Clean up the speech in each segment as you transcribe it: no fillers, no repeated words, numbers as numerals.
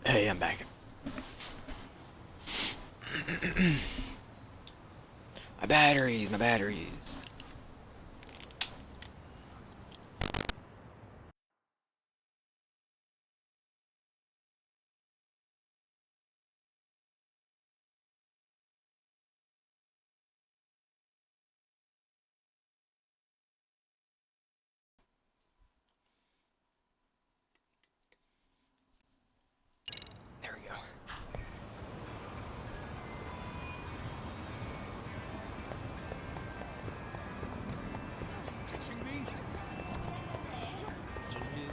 Hey, I'm back. My batteries. There we go. Teaching me? Tune.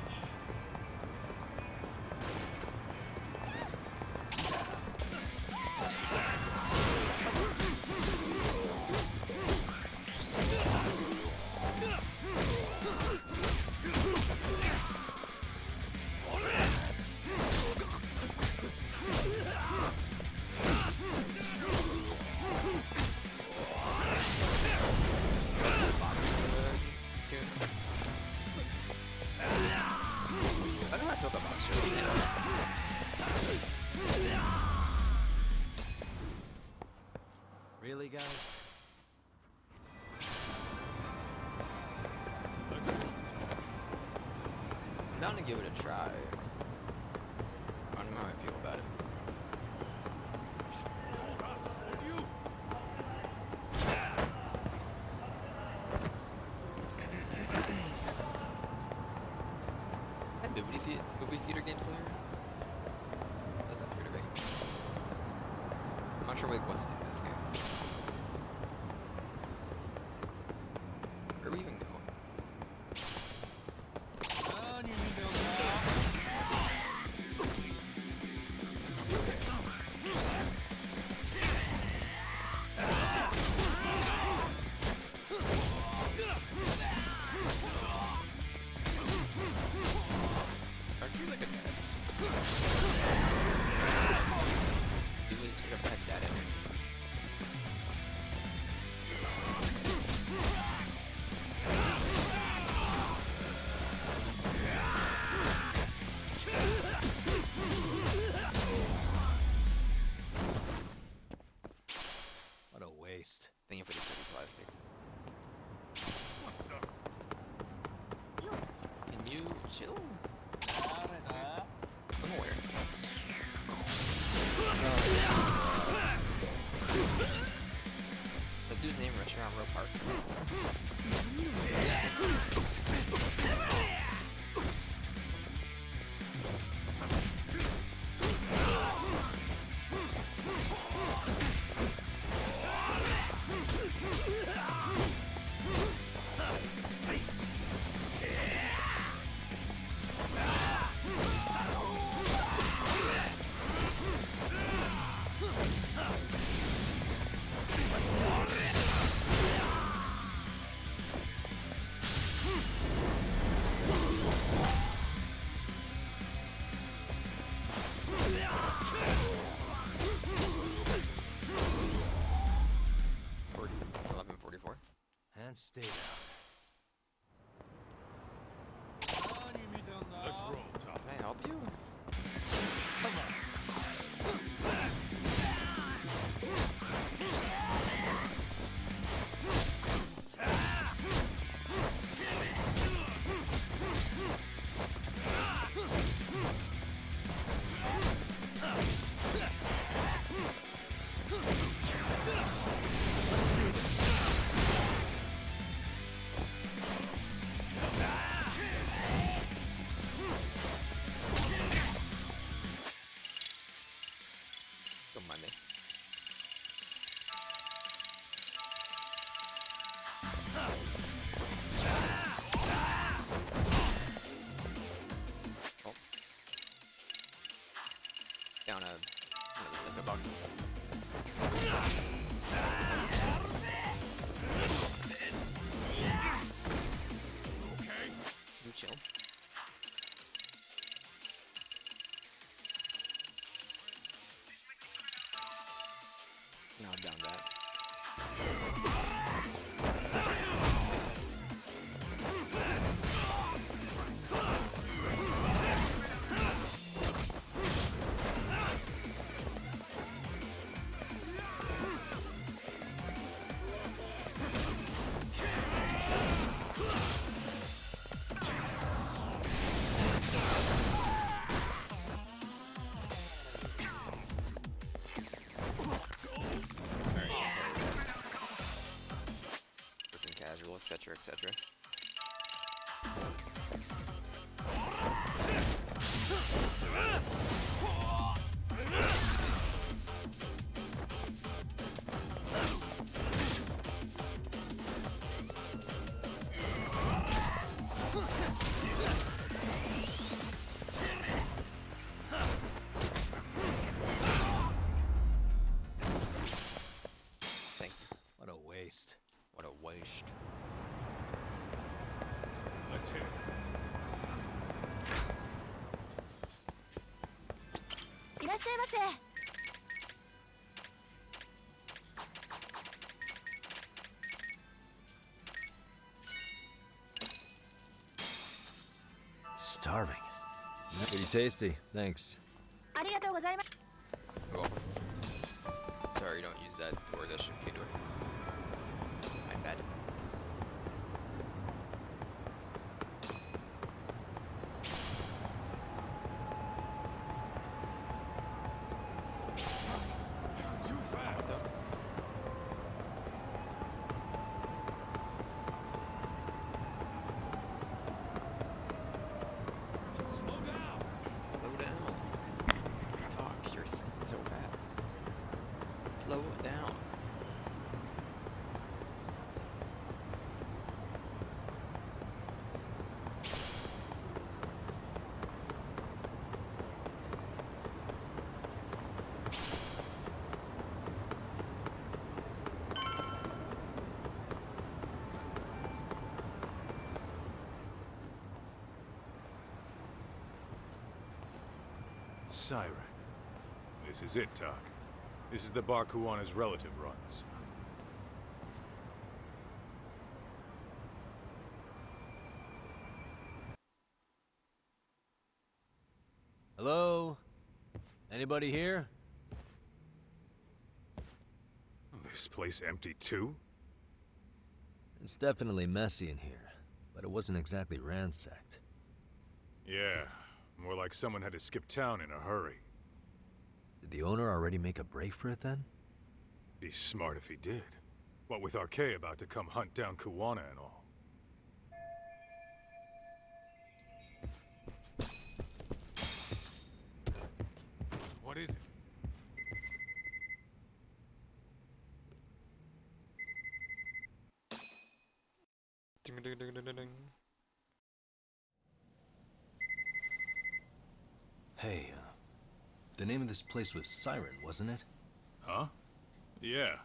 How do I feel about box right now? Really, guys? I'm down to give it a try. I don't know how I feel about it. Hold up, would you? That movie theater game still here? Doesn't appear to be. I'm not sure what's in this game. Where are we even going? Aren't you like a dad? You really straight up had dad energy. What a waste. Thank you for the silly plastic. Can you chill? I'm aware. The dude's name Restaurant Row Park. Forty 11:44. And stay down. Let's roll, Tom. Can I help you? Don't mind me. Oh. Down the boxes. Okay. You chill. No, I'm down that. etc. Thank you. What a waste. What a waste. Let's hit it. Starving. Pretty tasty, thanks. You're welcome. Sorry, don't use that door. That shouldn't be a door. My bad. Too fast. Slow down. Slow down. Talk. You're so fast. Slow down. Siren. This is it, Doc. This is the bar Kuwana's relative runs. Hello? Anybody here? This place empty too? It's definitely messy in here, but it wasn't exactly ransacked. Yeah, more like someone had to skip town in a hurry. Did the owner already make a break for it then? Be smart if he did. What with Arcade about to come hunt down Kuwana and all. What is it? Ding, ding, ding, ding, ding, ding. Hey, the name of this place was Siren, wasn't it? Huh? Yeah.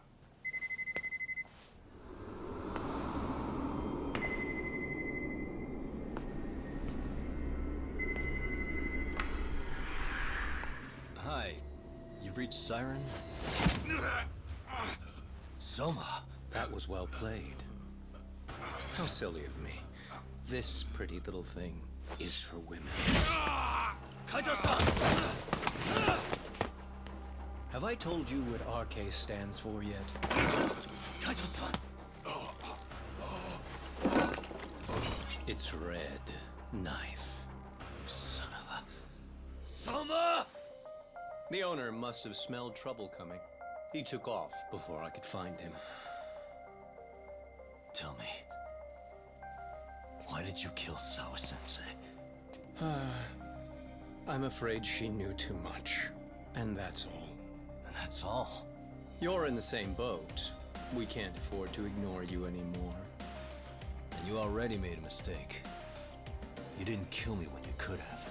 Hi, you've reached Siren? Soma! That was well played. How silly of me. This pretty little thing is for women. Kaito-san! Have I told you what RK stands for yet? Kaito-san! It's Red Knife. Son of a... Soma! The owner must have smelled trouble coming. He took off before I could find him. Tell me, why did you kill Sawa-sensei? I'm afraid she knew too much. And that's all. And that's all. You're in the same boat. We can't afford to ignore you anymore. And you already made a mistake. You didn't kill me when you could have.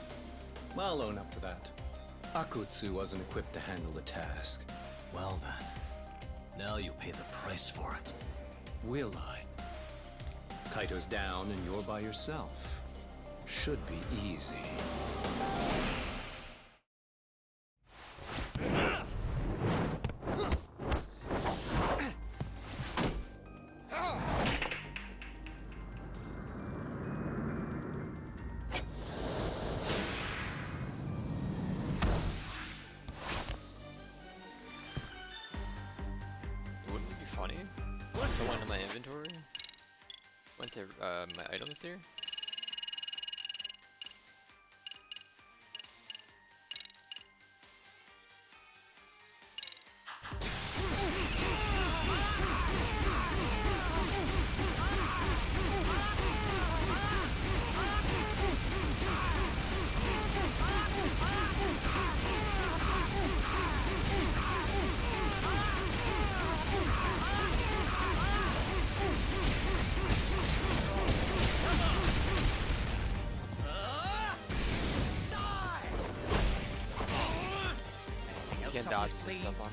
I'll own up to that. Akutsu wasn't equipped to handle the task. Well then, now you'll pay the price for it. Will I? Kaito's down and you're by yourself. Should be easy. Wouldn't it be funny if I went to my inventory? Went to my items here? You can't dodge this stuff on.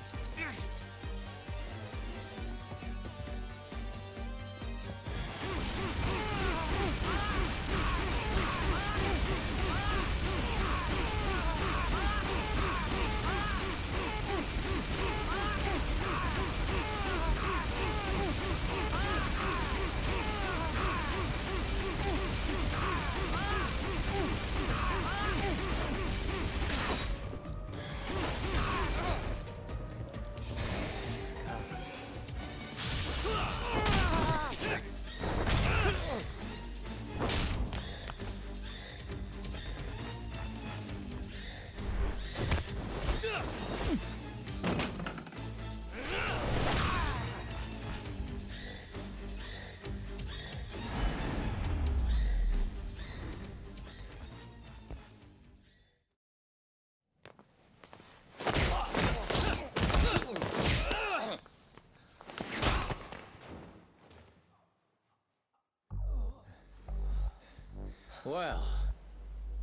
Well,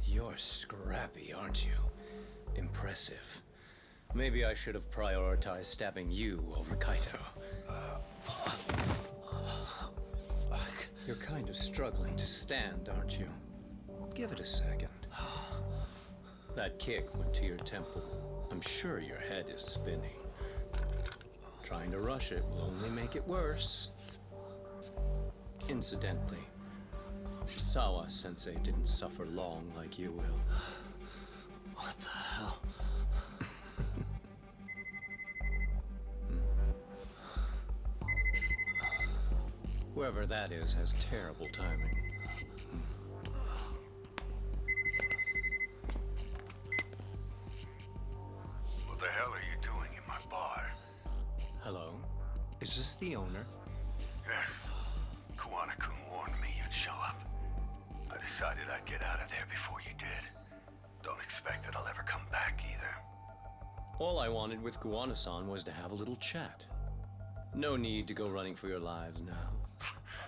you're scrappy, aren't you? Impressive. Maybe I should have prioritized stabbing you over Kaito. Fuck. You're kind of struggling to stand, aren't you? Give it a second. That kick went to your temple. I'm sure your head is spinning. Trying to rush it will only make it worse. Incidentally, Sawa-sensei didn't suffer long like you will. What the hell? Whoever that is has terrible timing. What the hell are you doing in my bar? Hello? Is this the owner? Yes. Kuwana-kun warned me you'd show up. I decided I'd get out of there before you did. Don't expect that I'll ever come back either. All I wanted with Kuwana-san was to have a little chat. No need to go running for your lives now.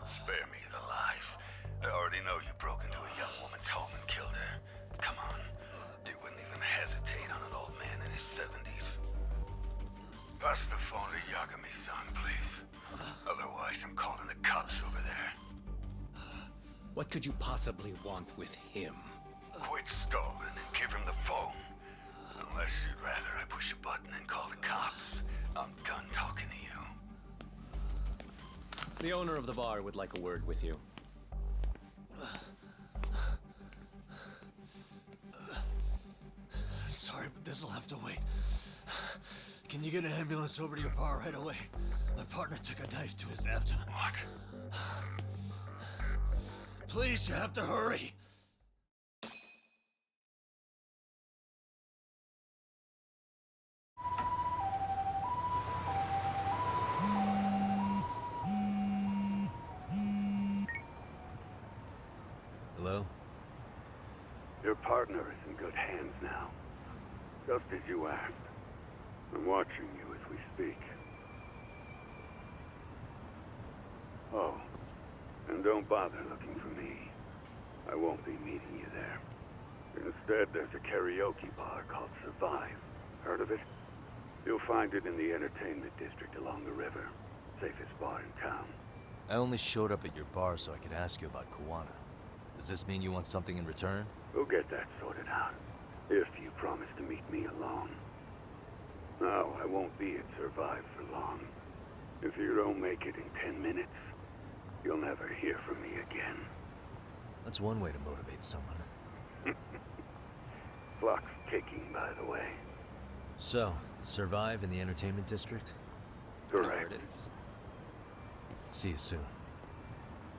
Spare me the lies. I already know you broke into a young woman's home and killed her. Come on. You wouldn't even hesitate on an old man in his 70s. Pass the phone to Yagami-san, please. Otherwise, I'm calling the cops over there. What could you possibly want with him? Quit stalling and give him the phone. Unless you'd rather I push a button and call the cops. I'm done talking to you. The owner of the bar would like a word with you. Sorry, but this'll have to wait. Can you get an ambulance over to your bar right away? My partner took a knife to his abdomen. What? Please, you have to hurry. Hello? Your partner is in good hands now. Just as you asked. I'm watching you as we speak. Oh, and don't bother looking for me. I won't be meeting you there. Instead, there's a karaoke bar called Survive. Heard of it? You'll find it in the entertainment district along the river. Safest bar in town. I only showed up at your bar so I could ask you about Kuwana. Does this mean you want something in return? We'll get that sorted out. If you promise to meet me alone. No, I won't be at Survive for long. If you don't make it in 10 minutes, you'll never hear from me again. That's one way to motivate someone. Clock's ticking, by the way. So, Survive in the entertainment district? I know where Correct. it is. See you soon.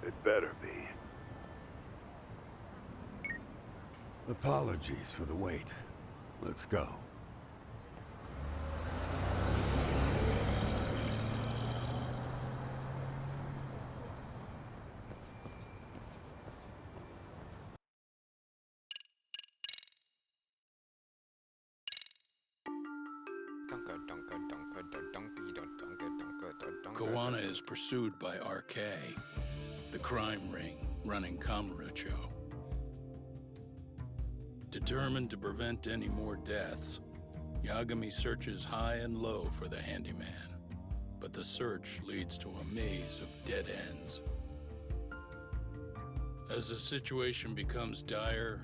It better be. Apologies for the wait. Let's go. Kuwana is pursued by RK, the crime ring running Kamurocho. Determined to prevent any more deaths, Yagami searches high and low for the handyman, but the search leads to a maze of dead ends. As the situation becomes dire,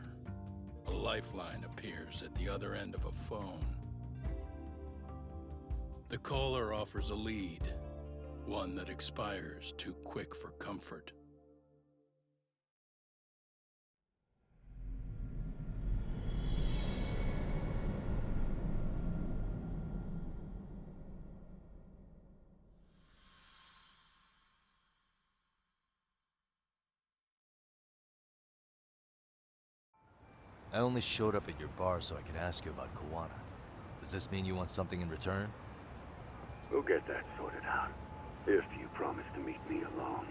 a lifeline appears at the other end of a phone. The caller offers a lead, one that expires too quick for comfort. I only showed up at your bar so I could ask you about Kuwana. Does this mean you want something in return? We'll get that sorted out. If you promise to meet me alone.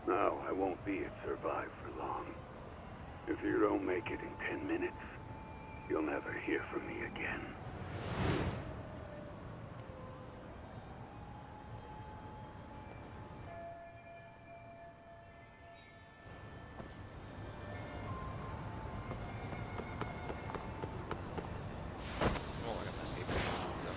No, I won't be at Survive for long. If you don't make it in 10 minutes, you'll never hear from me again. Well, I got my escape plan, so.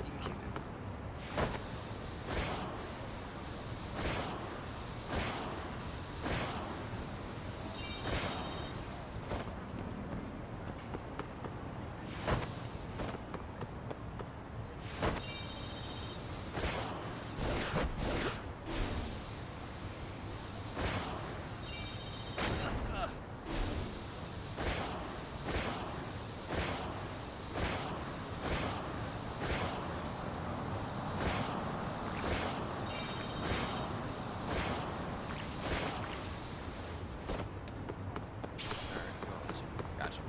You can keep it. Alright, gotcha.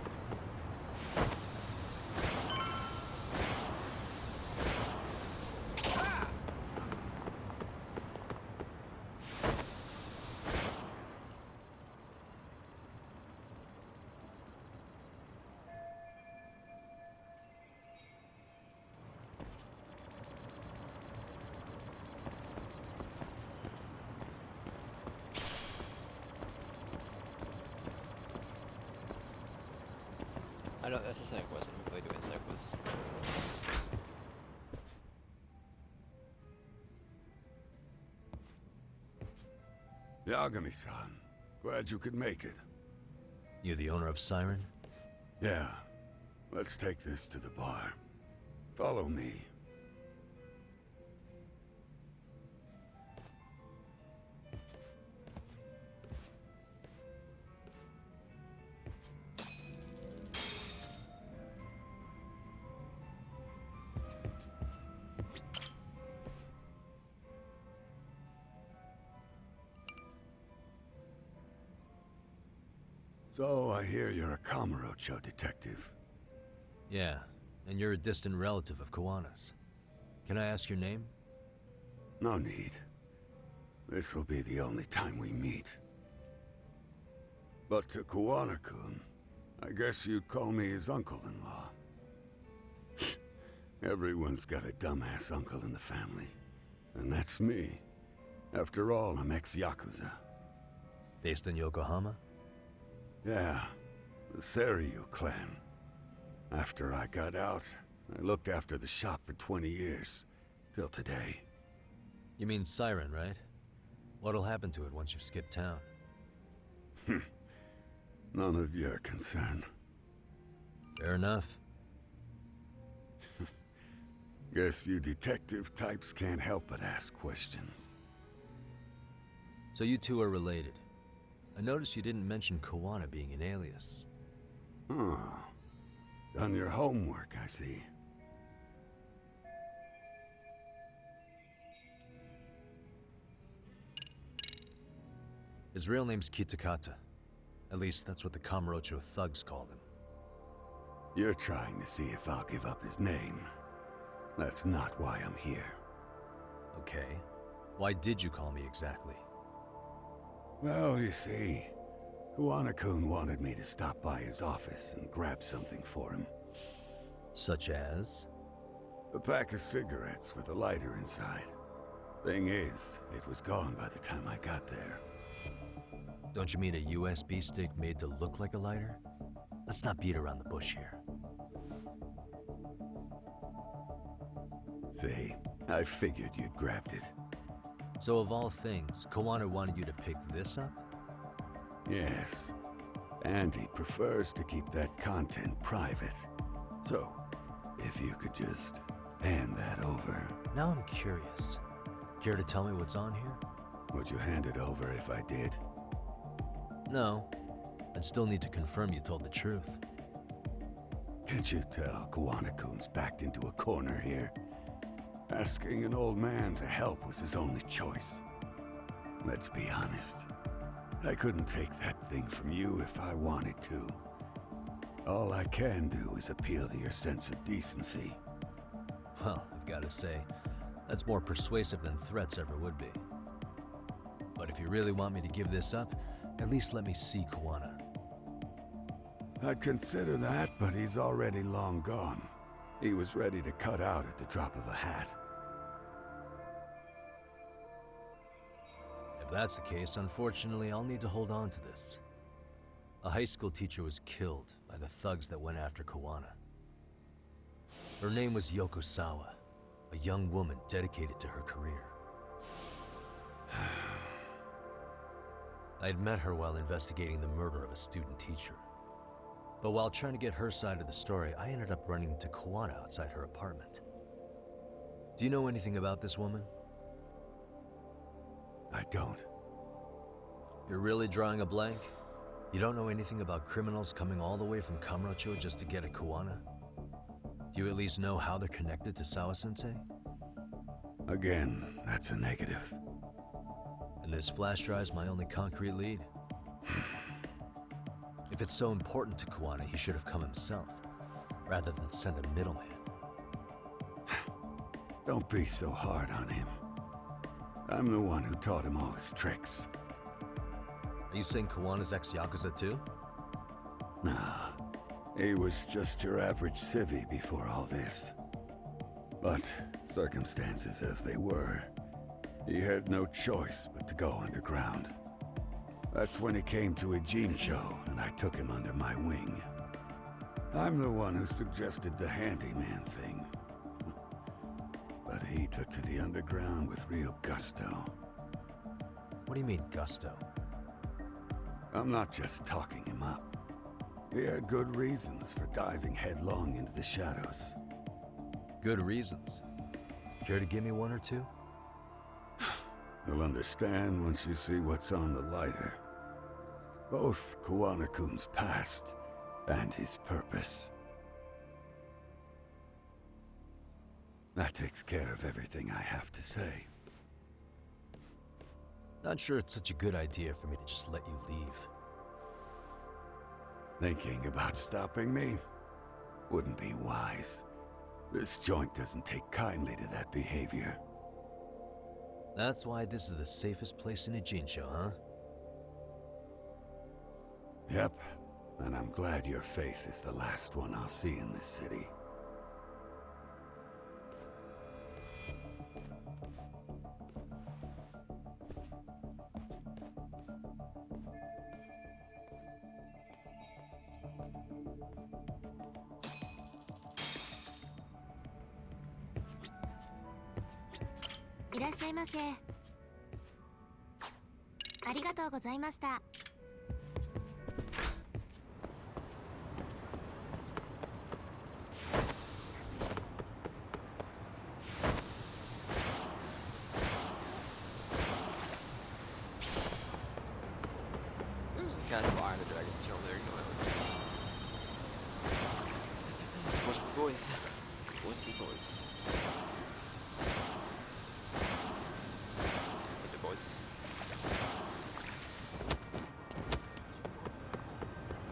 I know that's a side quest. I'm hopefully doing side quests. Yagami-san, glad you could make it. You the owner of Siren? Yeah, let's take this to the bar. Follow me. So, I hear you're a Kamurocho detective. Yeah, and you're a distant relative of Kuwana's. Can I ask your name? No need. This'll be the only time we meet. But to Kuwana-kun, I guess you'd call me his uncle-in-law. Everyone's got a dumbass uncle in the family. And that's me. After all, I'm ex-Yakuza. Based in Yokohama? Yeah, the Seiryu clan. After I got out, I looked after the shop for 20 years. Till today. You mean Siren, right? What'll happen to it once you've skipped town? None of your concern. Fair enough. Guess you detective types can't help but ask questions. So you two are related. I noticed you didn't mention Kuwana being an alias. Oh. Done your homework, I see. His real name's Kitakata. At least that's what the Kamurocho thugs called him. You're trying to see if I'll give up his name. That's not why I'm here. Okay. Why did you call me exactly? Well, you see, Kuwana-kun wanted me to stop by his office and grab something for him. Such as? A pack of cigarettes with a lighter inside. Thing is, it was gone by the time I got there. Don't you mean a USB stick made to look like a lighter? Let's not beat around the bush here. See, I figured you'd grabbed it. So of all things, Kuwana wanted you to pick this up? Yes. And he prefers to keep that content private. So, if you could just hand that over. Now I'm curious. Care to tell me what's on here? Would you hand it over if I did? No. I'd still need to confirm you told the truth. Can't you tell Kuwana-kun's backed into a corner here? Asking an old man to help was his only choice. Let's be honest. I couldn't take that thing from you if I wanted to. All I can do is appeal to your sense of decency. Well, I've got to say, that's more persuasive than threats ever would be. But if you really want me to give this up, at least let me see Kuwana. I'd consider that, but he's already long gone. He was ready to cut out at the drop of a hat. If that's the case, unfortunately, I'll need to hold on to this. A high school teacher was killed by the thugs that went after Kuwana. Her name was Yoko Sawa, a young woman dedicated to her career. I'd met her while investigating the murder of a student teacher. But while trying to get her side of the story, I ended up running into Kuwana outside her apartment. Do you know anything about this woman? I don't. You're really drawing a blank? You don't know anything about criminals coming all the way from Kamurocho just to get at Kuwana? Do you at least know how they're connected to Sawa-sensei? Again, that's a negative. And this flash drive's my only concrete lead. If it's so important to Kuwana, he should have come himself, rather than send a middleman. Don't be so hard on him. I'm the one who taught him all his tricks. Are you saying Kuwana's ex-Yakuza too? Nah, he was just your average civvy before all this. But, circumstances as they were, he had no choice but to go underground. That's when he came to a Jincho, and I took him under my wing. I'm the one who suggested the handyman thing. But he took to the underground with real gusto. What do you mean, gusto? I'm not just talking him up. He had good reasons for diving headlong into the shadows. Good reasons. Care to give me one or two? You'll understand once you see what's on the lighter. Both Kuwana-kun's past and his purpose. That takes care of everything I have to say. Not sure it's such a good idea for me to just let you leave. Thinking about stopping me wouldn't be wise. This joint doesn't take kindly to that behavior. That's why this is the safest place in a Jincho, huh? Yep, and I'm glad your face is the last one I'll see in this city. This is kind of Eye of the Dragon film there, you know. Boys be boys. Boys be boys. Boys be boys.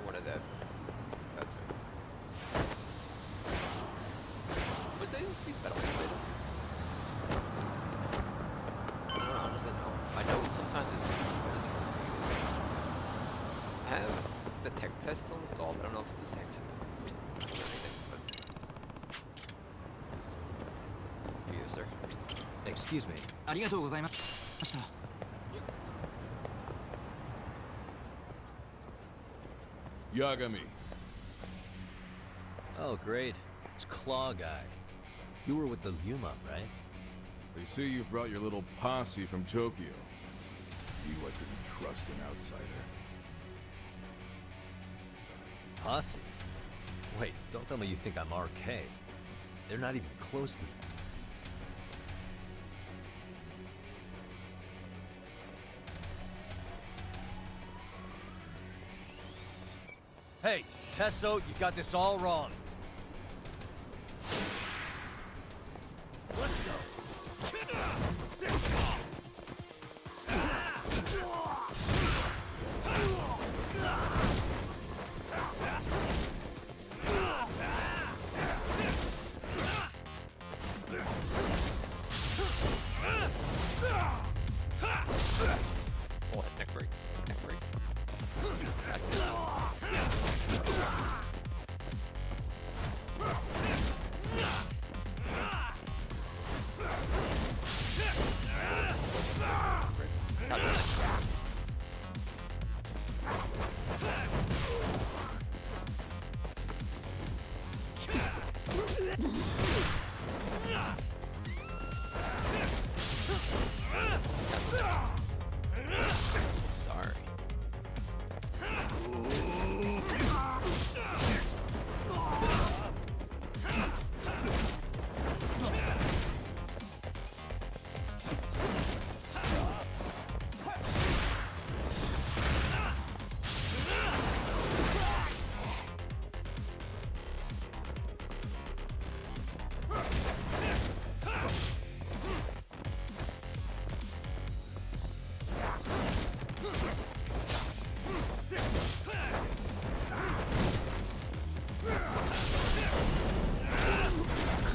One of that. That's it. But they speak better a little bit. I don't know, honestly, no. I know sometimes this doesn't have the tech test still installed. I don't know if it's the same time. Or anything, but... Here you go, sir. Excuse me. ありがとうございました。 Yagami. Oh, great. It's Claw Guy. You were with the Yuma, right? They say you've brought your little posse from Tokyo. You I couldn't trust an outsider. Posse? Wait, don't tell me you think I'm RK. They're not even close to me. Hey, Tesso, you got this all wrong. Let's go. Oh, neck break. Neck break. Sorry.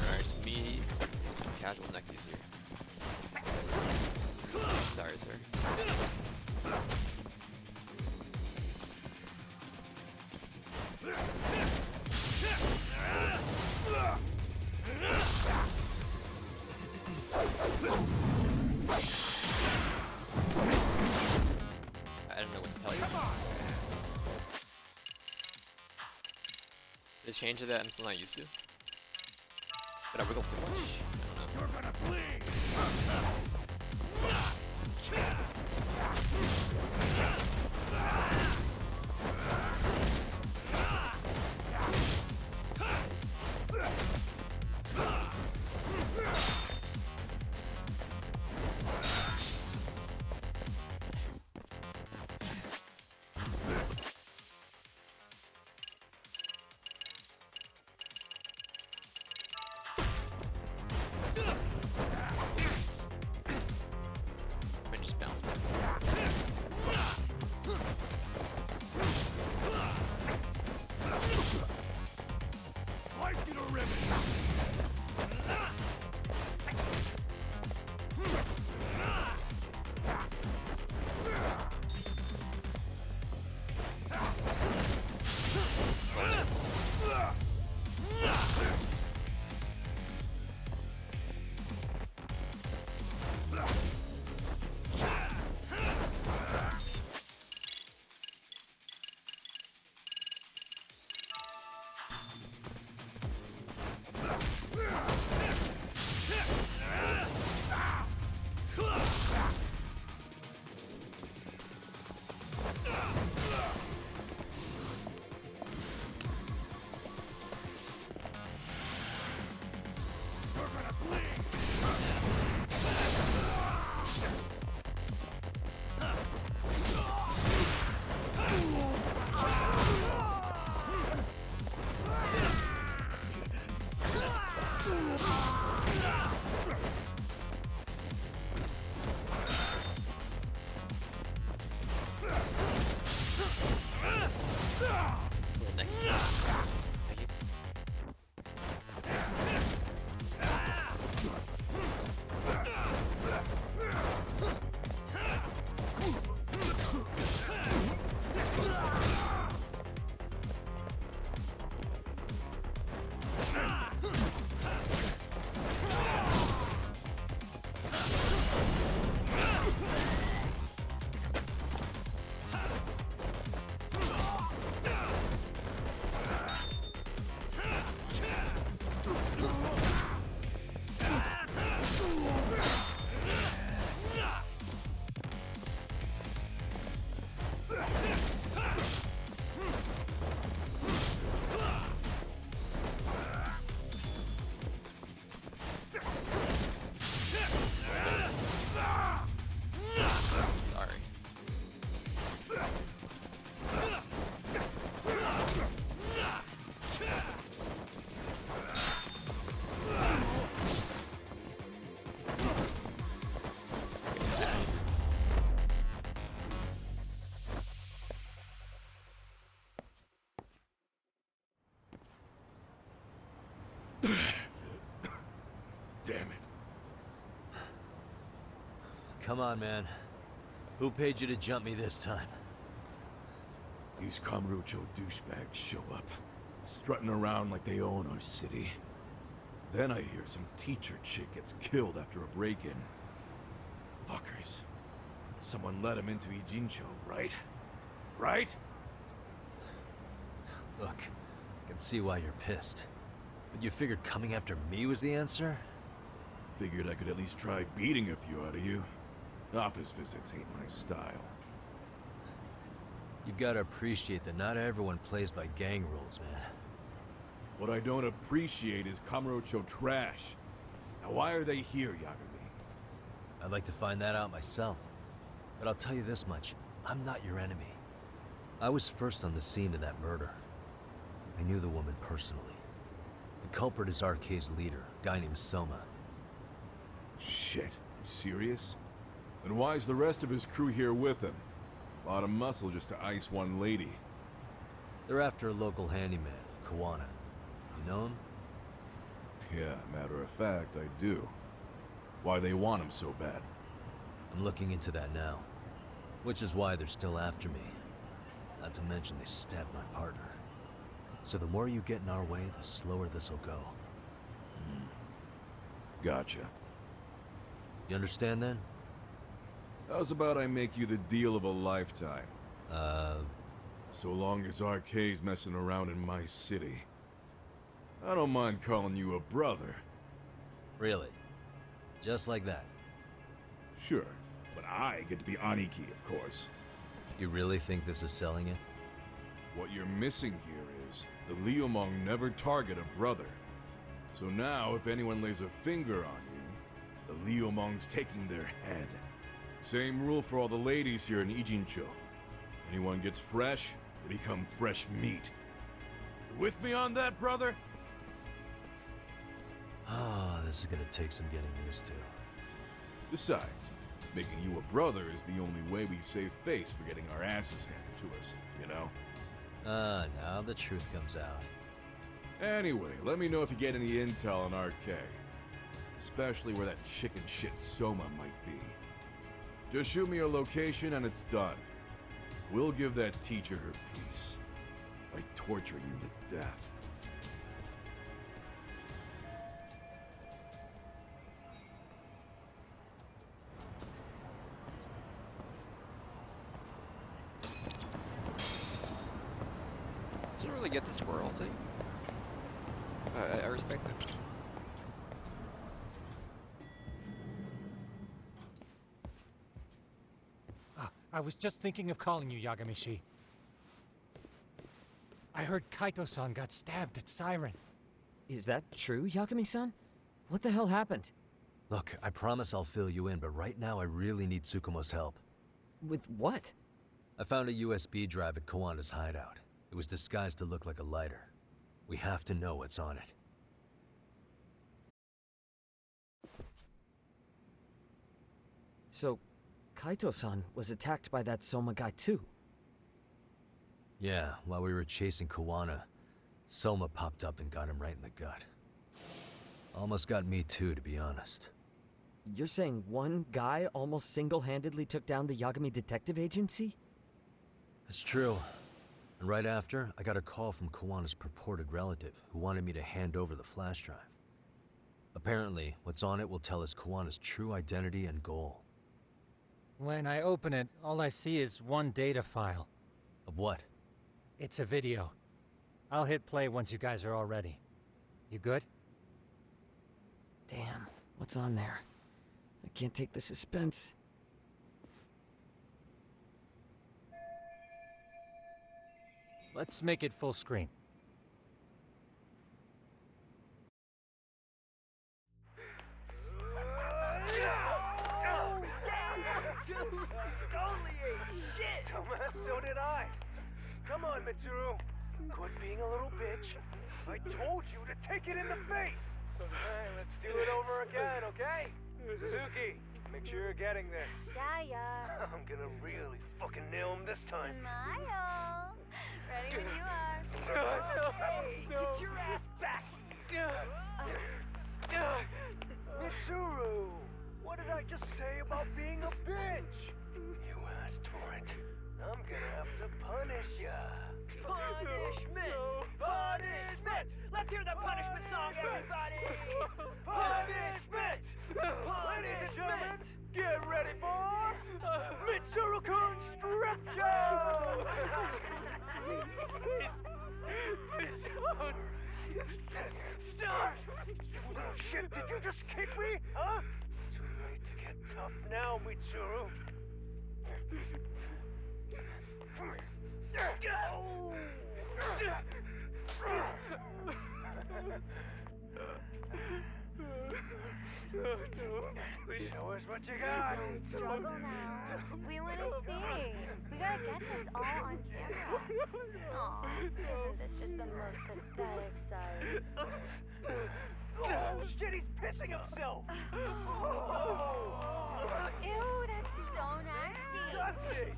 Alright, it's me and some casual neckies here. Sorry, sir. I don't know what to tell you. The change of that I'm still not used to. But I wiggled too much. I don't know. I just bounced back. Come on, man. Who paid you to jump me this time? These Kamurocho douchebags show up, strutting around like they own our city. Then I hear some teacher chick gets killed after a break-in. Fuckers. Someone let him into Ijincho, right? Right? Look, I can see why you're pissed. But you figured coming after me was the answer? Figured I could at least try beating a few out of you. Office visits ain't my style. You gotta appreciate that not everyone plays by gang rules, man. What I don't appreciate is Kamurocho trash. Now why are they here, Yagami? I'd like to find that out myself. But I'll tell you this much, I'm not your enemy. I was first on the scene of that murder. I knew the woman personally. The culprit is Arcade's leader, a guy named Soma. Shit, you serious? Then why's the rest of his crew here with him? A lot of muscle just to ice one lady. They're after a local handyman, Kawana. You know him? Yeah, matter of fact, I do. Why they want him so bad? I'm looking into that now. Which is why they're still after me. Not to mention they stabbed my partner. So the more you get in our way, the slower this'll go. Gotcha. You understand then? How's about I make you the deal of a lifetime? So long as Arcade's messing around in my city. I don't mind calling you a brother. Really? Just like that? Sure, but I get to be Aniki, of course. You really think this is selling it? What you're missing here is the Liumong never target a brother. So now, if anyone lays a finger on you, the Liumong's taking their head. Same rule for all the ladies here in Ijincho. Anyone gets fresh, they become fresh meat. You with me on that, brother? Oh, this is gonna take some getting used to. Besides, making you a brother is the only way we save face for getting our asses handed to us, you know? Now the truth comes out. Anyway, let me know if you get any intel on RK. Especially where that chicken shit Soma might be. Just shoot me a location and it's done. We'll give that teacher her peace. By torturing you to death. Doesn't really get the squirrel thing. I respect it. I was just thinking of calling you, Yagami-shi. I heard Kaito-san got stabbed at Siren. Is that true, Yagami-san? What the hell happened? Look, I promise I'll fill you in, but right now I really need Tsukumo's help. With what? I found a USB drive at Kawana's hideout. It was disguised to look like a lighter. We have to know what's on it. So, Kaito-san was attacked by that Soma guy too? Yeah, while we were chasing Kawana, Soma popped up and got him right in the gut. Almost got me too, to be honest. You're saying one guy almost single-handedly took down the Yagami Detective Agency? That's true. And right after, I got a call from Kawana's purported relative, who wanted me to hand over the flash drive. Apparently, what's on it will tell us Kawana's true identity and goal. When I open it, all I see is one data file. Of what? It's a video. I'll hit play once you guys are all ready. You good? Damn, what's on there? I can't take the suspense. Let's make it full screen. So did I. Come on, Mitsuru. Quit being a little bitch. I told you to take it in the face. Alright, let's do it over again, okay? Suzuki, make sure you're getting this. Yeah. I'm gonna really fucking nail him this time. Smile. Ready when you are. Hey, get your ass back. Mitsuru, what did I I just say about being a bitch? You asked for it. I'm gonna have to punish ya. Punishment! Punishment! Let's hear the punishment song, everybody! Punishment! Ladies and gentlemen, get ready for Mitsuru-kun Strip Show! Stop! You little shit, did you just kick me? Huh? Too late to get tough now, Mitsuru. Show us what you got. Don't struggle now. We want to see. We gotta get this all on camera. Aw, isn't this just the most pathetic sight? Oh shit, he's pissing himself. Ew, that's so nasty. Disgusting.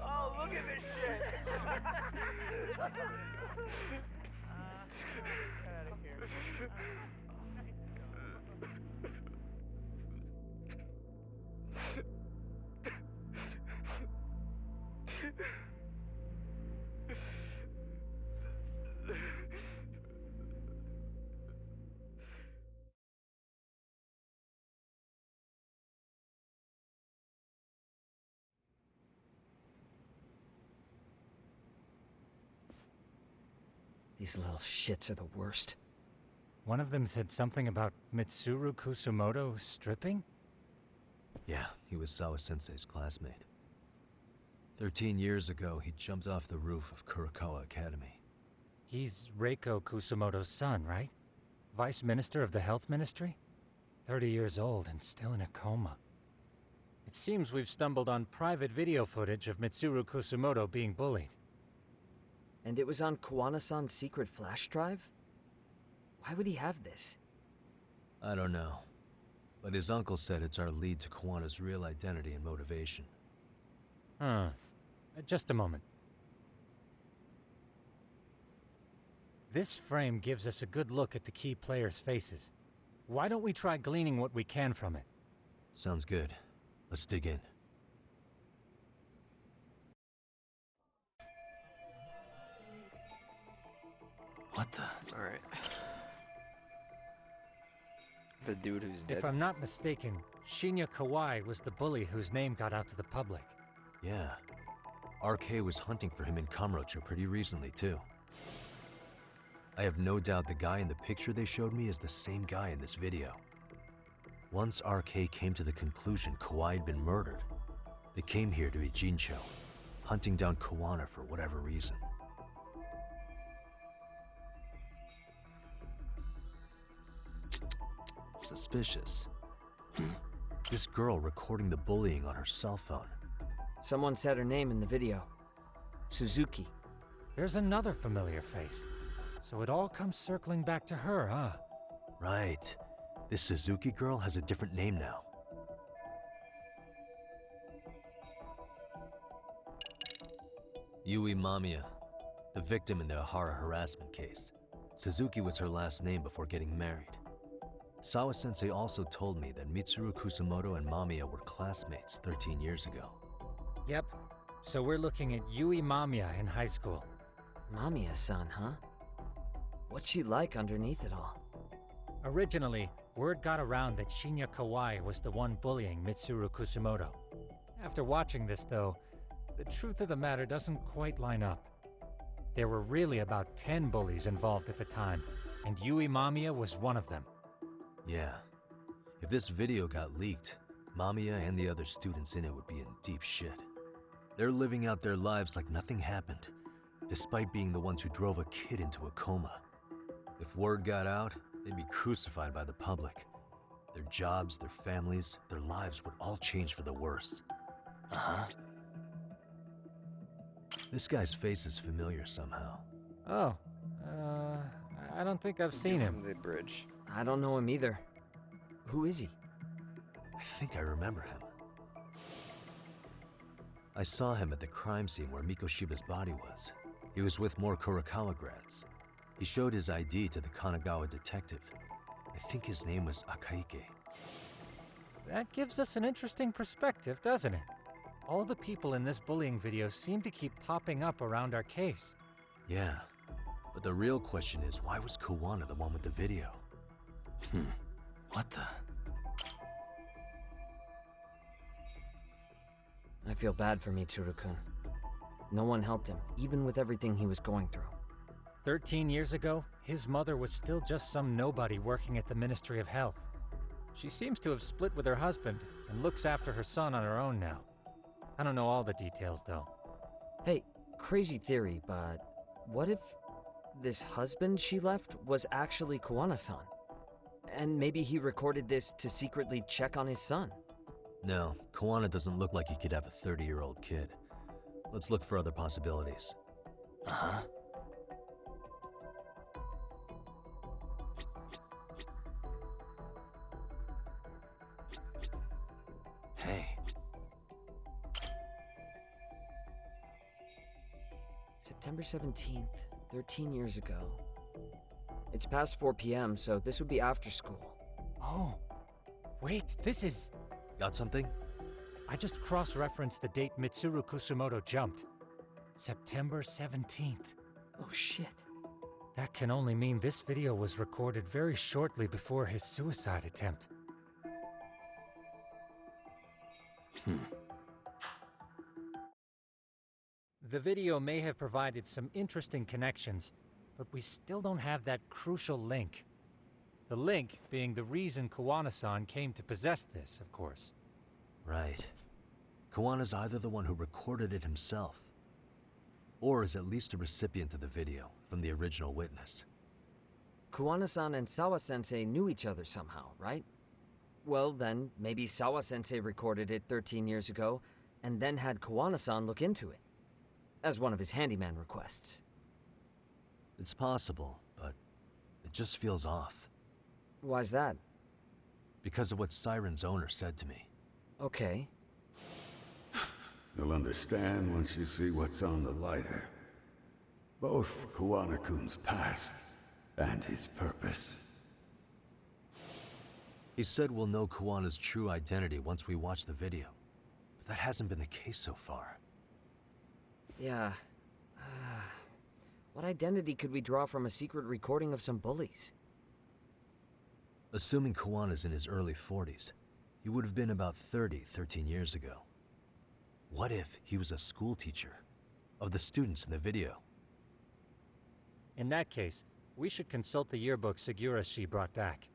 Oh, look at this shit. Get out of here. These little shits are the worst. One of them said something about Mitsuru Kusumoto stripping? Yeah, he was Sawa-sensei's classmate. 13 years ago, he jumped off the roof of Kurokawa Academy. He's Reiko Kusumoto's son, right? Vice Minister of the Health Ministry? 30 years old and still in a coma. It seems we've stumbled on private video footage of Mitsuru Kusumoto being bullied. And it was on Kawana-san's secret flash drive? Why would he have this? I don't know. But his uncle said it's our lead to Kawana's real identity and motivation. Huh. Just a moment. This frame gives us a good look at the key players' faces. Why don't we try gleaning what we can from it? Sounds good. Let's dig in. What the? Alright. The dude who's dead. If I'm not mistaken, Shinya Kawai was the bully whose name got out to the public. Yeah. RK was hunting for him in Kamurocho pretty recently, too. I have no doubt the guy in the picture they showed me is the same guy in this video. Once RK came to the conclusion Kawai had been murdered, they came here to Ijincho, hunting down Kawana for whatever reason. Suspicious. This girl recording the bullying on her cell phone. Someone said her name in the video. Suzuki. There's another familiar face. So it all comes circling back to her, huh? Right. This Suzuki girl has a different name now. Yui Mamiya, the victim in the Ohara harassment case. Suzuki was her last name before getting married. Sawa-sensei also told me that Mitsuru Kusumoto and Mamiya were classmates 13 years ago. Yep. So we're looking at Yui Mamiya in high school. Mamiya-san, huh? What's she like underneath it all? Originally, word got around that Shinya Kawai was the one bullying Mitsuru Kusumoto. After watching this, though, the truth of the matter doesn't quite line up. There were really about 10 bullies involved at the time, and Yui Mamiya was one of them. Yeah. If this video got leaked, Mamiya and the other students in it would be in deep shit. They're living out their lives like nothing happened, despite being the ones who drove a kid into a coma. If word got out, they'd be crucified by the public. Their jobs, their families, their lives would all change for the worse. Uh-huh. This guy's face is familiar somehow. Oh, I don't think I've seen him. From the bridge. I don't know him either. Who is he? I think I remember him. I saw him at the crime scene where Mikoshiba's body was. He was with more Kurokawa grads. He showed his ID to the Kanagawa detective. I think his name was Akaike. That gives us an interesting perspective, doesn't it? All the people in this bullying video seem to keep popping up around our case. Yeah, but the real question is, why was Kawana the one with the video? What the? I feel bad for Mitsuru-kun. No one helped him, even with everything he was going through. 13 years ago, his mother was still just some nobody working at the Ministry of Health. She seems to have split with her husband and looks after her son on her own now. I don't know all the details, though. Hey, crazy theory, but what if this husband she left was actually Kawana-san? And maybe he recorded this to secretly check on his son? No, Kawana doesn't look like he could have a 30-year-old kid. Let's look for other possibilities. Uh-huh. Hey. September 17th, 13 years ago. It's past 4 p.m., so this would be after school. Oh, wait, this is... Got something? I just cross-referenced the date Mitsuru Kusumoto jumped. September 17th. Oh shit. That can only mean this video was recorded very shortly before his suicide attempt. The video may have provided some interesting connections, but we still don't have that crucial link. The link being the reason Kawana-san came to possess this, of course. Right. Kawana's either the one who recorded it himself, or is at least a recipient of the video from the original witness. Kawana-san and Sawa-sensei knew each other somehow, right? Well then, maybe Sawa-sensei recorded it 13 years ago, and then had Kawana-san look into it, as one of his handyman requests. It's possible, but it just feels off. Why's that? Because of what Siren's owner said to me. Okay. You'll understand once you see what's on the lighter. Both Kawana-kun's past and his purpose. He said we'll know Kawana's true identity once we watch the video. But that hasn't been the case so far. Yeah. What identity could we draw from a secret recording of some bullies? Assuming Kawana's in his early 40s, he would have been about 30 13 years ago. What if he was a school teacher of the students in the video? In that case, we should consult the yearbook Segura-shi brought back.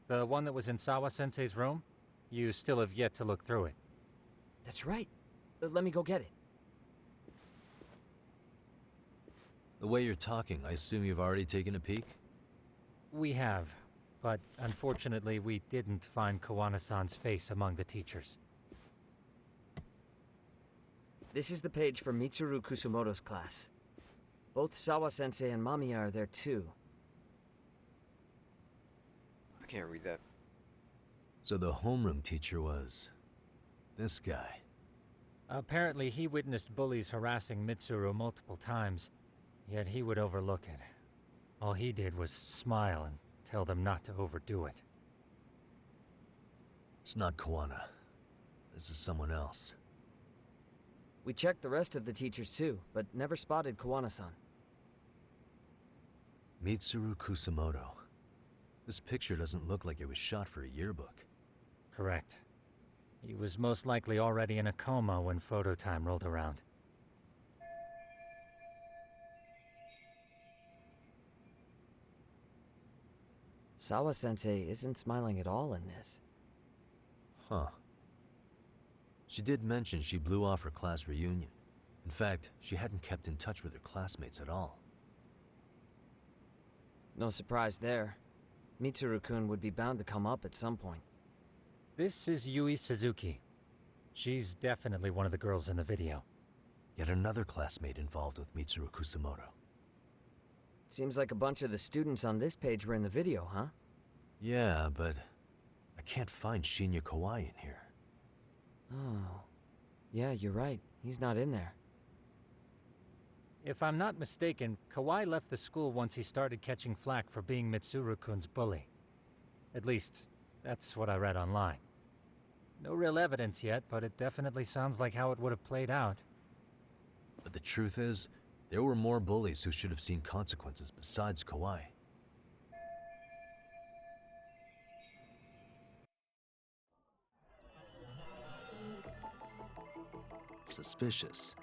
The one that was in Sawa-sensei's room? You still have yet to look through it. That's right. Let me go get it. The way you're talking, I assume you've already taken a peek? We have, but unfortunately we didn't find Kawana-san's face among the teachers. This is the page for Mitsuru Kusumoto's class. Both Sawa-sensei and Mamiya are there too. I can't read that. So the homeroom teacher was... this guy. Apparently he witnessed bullies harassing Mitsuru multiple times, yet he would overlook it. All he did was smile and tell them not to overdo it. It's not Kawana. This is someone else. We checked the rest of the teachers too, but never spotted Kawana-san. Mitsuru Kusumoto. This picture doesn't look like it was shot for a yearbook. Correct. He was most likely already in a coma when photo time rolled around. Sawa-sensei isn't smiling at all in this. Huh. She did mention she blew off her class reunion. In fact, she hadn't kept in touch with her classmates at all. No surprise there. Mitsuru-kun would be bound to come up at some point. This is Yui Suzuki. She's definitely one of the girls in the video. Yet another classmate involved with Mitsuru Kusumoto. Seems like a bunch of the students on this page were in the video, huh? Yeah, but I can't find Shinya Kawai in here. Oh. Yeah, you're right. He's not in there. If I'm not mistaken, Kawai left the school once he started catching flack for being Mitsuru-kun's bully. At least, that's what I read online. No real evidence yet, but it definitely sounds like how it would have played out. But the truth is, there were more bullies who should have seen consequences besides Kawai. Suspicious.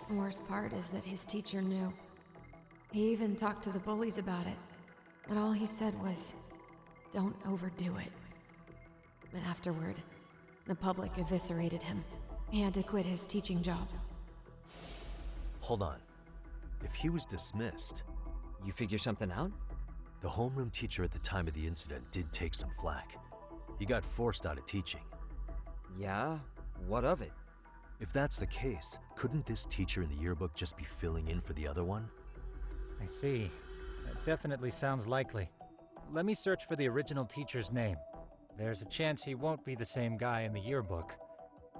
The worst part is that his teacher knew. He even talked to the bullies about it, but all he said was, "Don't overdo it." But afterward, the public eviscerated him. He had to quit his teaching job. Hold on. If he was dismissed... You figure something out? The homeroom teacher at the time of the incident did take some flack. He got forced out of teaching. Yeah? What of it? If that's the case, couldn't this teacher in the yearbook just be filling in for the other one? I see. That definitely sounds likely. Let me search for the original teacher's name. There's a chance he won't be the same guy in the yearbook.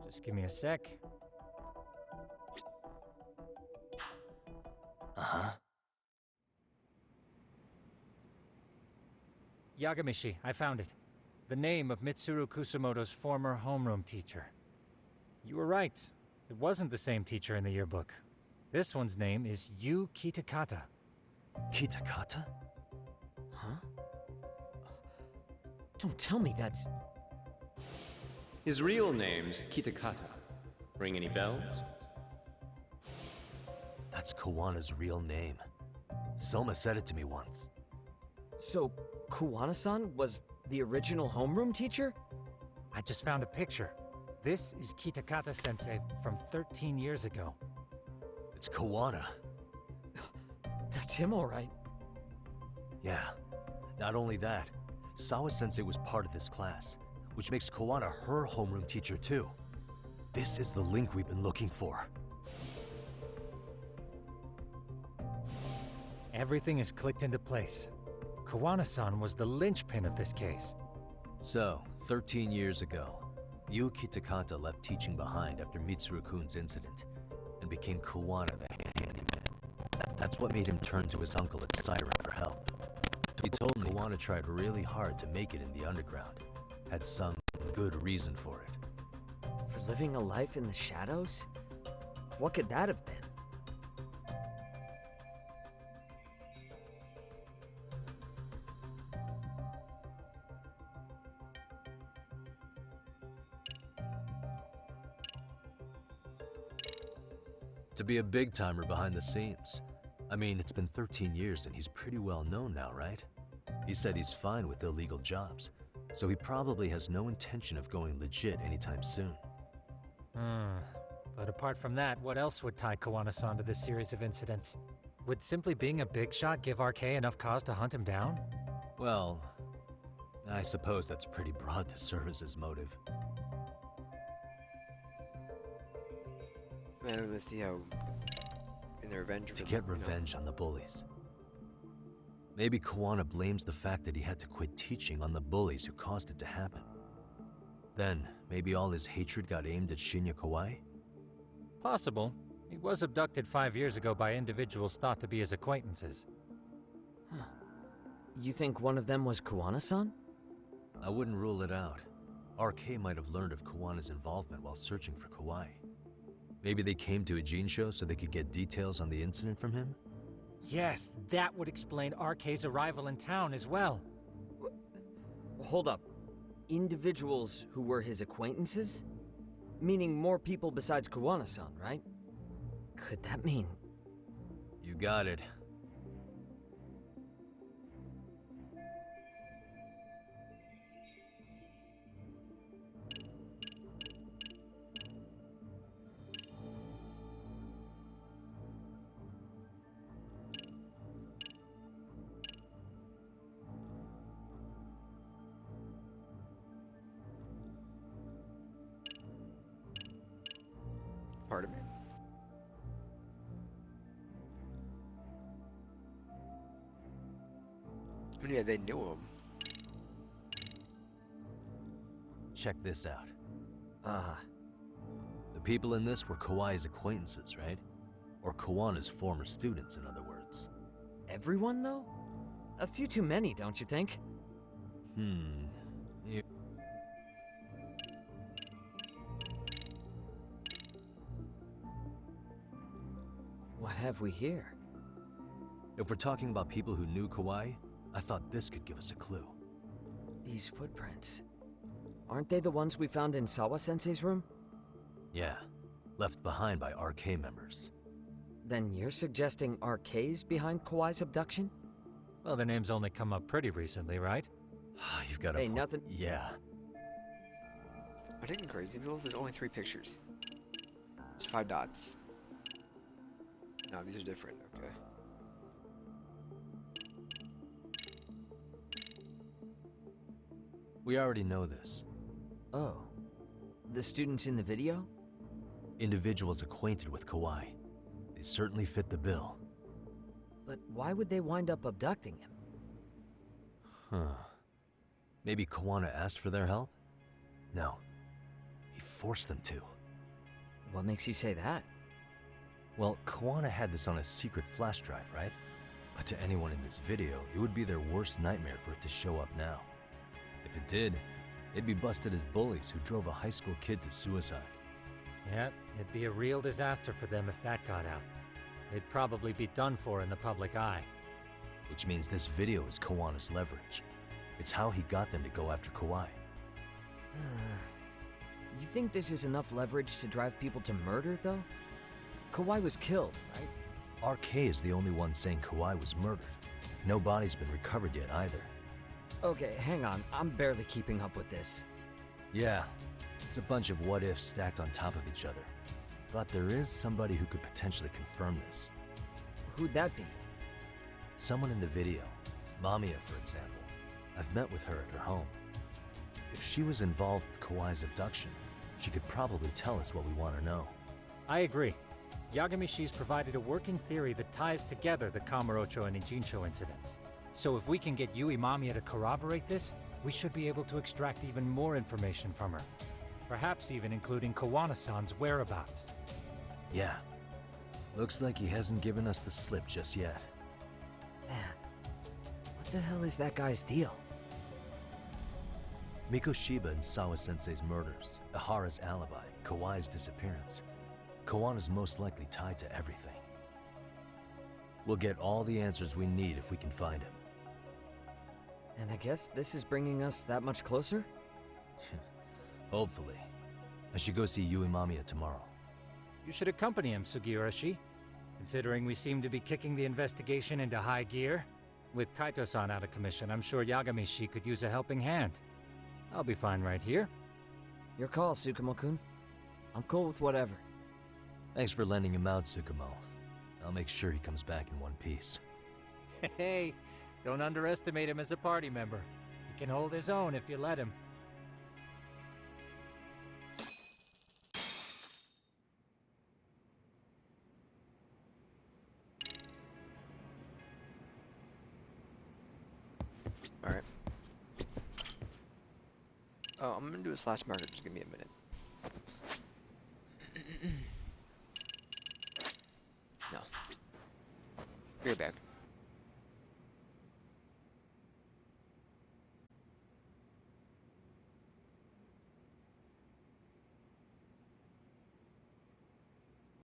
Just give me a sec. Uh-huh. Yagamishi, I found it. The name of Mitsuru Kusumoto's former homeroom teacher. You were right. It wasn't the same teacher in the yearbook. This one's name is Yu Kitakata. Kitakata? Huh? Don't tell me that's... His real name's Kitakata. Ring any bells? That's Kawana's real name. Soma said it to me once. So, Kuwana-san was the original homeroom teacher? I just found a picture. This is Kitakata-sensei from 13 years ago. It's Kawana. That's him, all right. Yeah. Not only that, Sawa-sensei was part of this class, which makes Kawana her homeroom teacher too. This is the link we've been looking for. Everything is clicked into place. Kawana-san was the linchpin of this case. So, 13 years ago, Yu Kitakata left teaching behind after Mitsuru-kun's incident, and became Kawana the handyman. That's what made him turn to his uncle at Siren for help. He told me Kawana tried really hard to make it in the underground. Had some good reason for it. For living a life in the shadows? What could that have been? To be a big-timer behind the scenes. I mean, it's been 13 years and he's pretty well known now, right? He said he's fine with illegal jobs, so he probably has no intention of going legit anytime soon. But apart from that, what else would tie Kawana-san to this series of incidents? Would simply being a big shot give RK enough cause to hunt him down? Well, I suppose that's pretty broad to serve as his motive. Man, let's see how... in their revenge for To get revenge on the bullies. Maybe Kawana blames the fact that he had to quit teaching on the bullies who caused it to happen. Then, maybe all his hatred got aimed at Shinya Kawai? Possible. He was abducted 5 years ago by individuals thought to be his acquaintances. Huh. You think one of them was Kawana-san? I wouldn't rule it out. RK might have learned of Kawana's involvement while searching for Kawai. Maybe they came to a Jinsho so they could get details on the incident from him? Yes, that would explain RK's arrival in town as well. Hold up. Individuals who were his acquaintances? Meaning more people besides Kawana-san, right? Could that mean... You got it. Part of me. I mean, yeah, they knew him. Check this out. Ah. The people in this were Kawai's acquaintances, right? Or Kawana's former students, in other words. Everyone, though? A few too many, don't you think? What have we here? If we're talking about people who knew Kawai, I thought this could give us a clue. These footprints. Aren't they the ones we found in Sawa-sensei's room? Yeah, left behind by RK members. Then you're suggesting RK's behind Kawai's abduction? Well, the name's only come up pretty recently, right? You've got a Hey, nothing. Yeah. Am I taking crazy pills? There's only 3 pictures. There's 5 dots. No, these are different, okay. We already know this. Oh. The students in the video? Individuals acquainted with Kawai. They certainly fit the bill. But why would they wind up abducting him? Huh. Maybe Kawana asked for their help? No. He forced them to. What makes you say that? Well, Kawana had this on a secret flash drive, right? But to anyone in this video, it would be their worst nightmare for it to show up now. If it did, they'd be busted as bullies who drove a high school kid to suicide. Yeah, it'd be a real disaster for them if that got out. They'd probably be done for in the public eye. Which means this video is Kawana's leverage. It's how he got them to go after Kawai. You think this is enough leverage to drive people to murder, though? Kawai was killed, right? RK is the only one saying Kawai was murdered. No body's been recovered yet either. Okay, hang on. I'm barely keeping up with this. Yeah, it's a bunch of what-ifs stacked on top of each other. But there is somebody who could potentially confirm this. Who'd that be? Someone in the video. Mamiya, for example. I've met with her at her home. If she was involved with Kawai's abduction, she could probably tell us what we want to know. I agree. Yagamishi's provided a working theory that ties together the Kamurocho and Ijincho incidents. So if we can get Yui Mamiya to corroborate this, we should be able to extract even more information from her. Perhaps even including Kawana-san's whereabouts. Yeah. Looks like he hasn't given us the slip just yet. Man, what the hell is that guy's deal? Mikoshiba and Sawa-sensei's murders, Ihara's alibi, Kawai's disappearance. Kawana's most likely tied to everything. We'll get all the answers we need if we can find him. And I guess this is bringing us that much closer? Hopefully. I should go see Yui Mamiya tomorrow. You should accompany him, Sugiurashi. Considering we seem to be kicking the investigation into high gear. With Kaito-san out of commission, I'm sure Yagamishi could use a helping hand. I'll be fine right here. Your call, Tsukumo-kun. I'm cool with whatever. Thanks for lending him out, Tsukumo. I'll make sure he comes back in one piece. Hey, don't underestimate him as a party member. He can hold his own if you let him. Alright. Oh, I'm gonna do a slash marker, just give me a minute. No. Be right back.